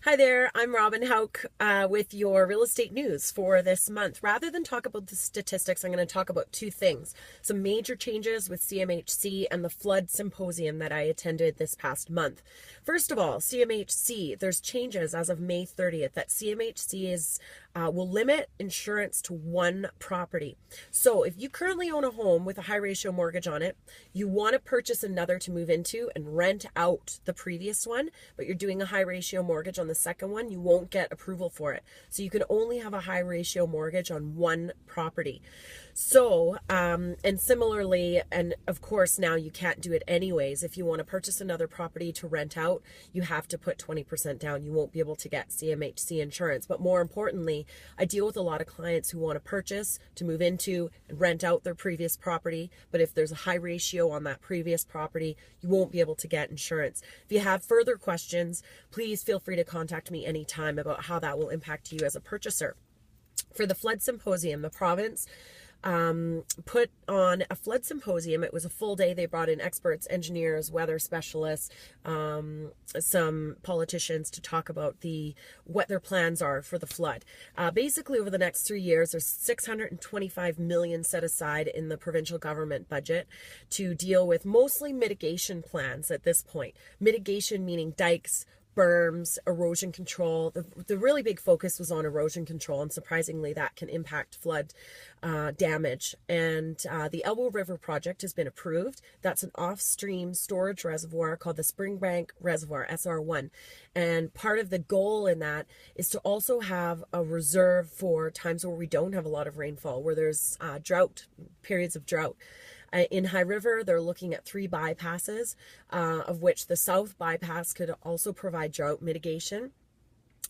Hi there, I'm Robyn Hauck with your real estate news for this month. Rather than talk about the statistics, I'm going to talk about two things. Some major changes with CMHC and the flood symposium that I attended this past month. First of all, CMHC, there's changes as of May 30th that CMHC will limit insurance to one property. So if you currently own a home with a high ratio mortgage on it, you want to purchase another to move into and rent out the previous one, but you're doing a high ratio mortgage on the second one, you won't get approval for it. So you can only have a high ratio mortgage on one property. So, and similarly, and of course now you can't do it anyways. If you want to purchase another property to rent out, you have to put 20% down. You won't be able to get CMHC insurance. But more importantly, I deal with a lot of clients who want to purchase, to move into and rent out their previous property. But if there's a high ratio on that previous property, you won't be able to get insurance. If you have further questions, please feel free to contact me anytime about how that will impact you as a purchaser. For the flood symposium, the province put on a flood symposium. It was a full day. They brought in experts, engineers, weather specialists, some politicians to talk about what their plans are for the flood. Basically, over the next 3 years, there's $625 million set aside in the provincial government budget to deal with mostly mitigation plans at this point. Mitigation meaning dikes, berms, erosion control. The really big focus was on erosion control, and surprisingly that can impact flood damage. And the Elbow River project has been approved. That's an off-stream storage reservoir called the Springbank Reservoir, SR1. And part of the goal in that is to also have a reserve for times where we don't have a lot of rainfall, where there's periods of drought. In High River, they're looking at 3 bypasses, of which the south bypass could also provide drought mitigation.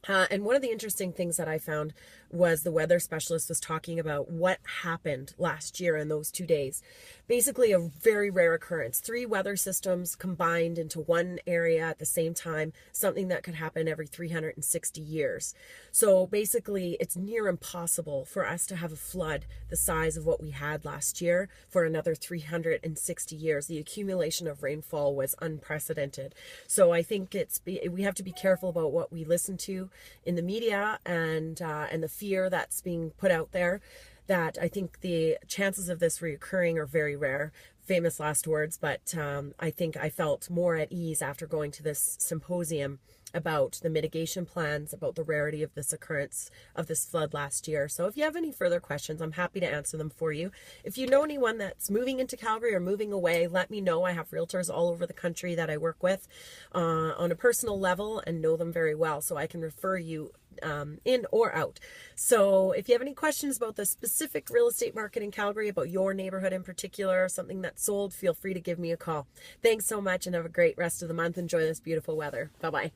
And one of the interesting things that I found was the weather specialist was talking about what happened last year in those 2 days. Basically a very rare occurrence. 3 weather systems combined into one area at the same time, something that could happen every 360 years. So basically it's near impossible for us to have a flood the size of what we had last year for another 360 years. The accumulation of rainfall was unprecedented. So I think we have to be careful about what we listen to in the media and the fear that's being put out there, that I think the chances of this reoccurring are very rare. Famous last words, but I think I felt more at ease after going to this symposium about the mitigation plans, about the rarity of this occurrence of this flood last year. So if you have any further questions, I'm happy to answer them for you. If you know anyone that's moving into Calgary or moving away, let me know. I have realtors all over the country that I work with on a personal level and know them very well, so I can refer you in or out. So if you have any questions about the specific real estate market in Calgary, about your neighborhood in particular, something that's sold, feel free to give me a call. Thanks so much and have a great rest of the month. Enjoy this beautiful weather. Bye-bye.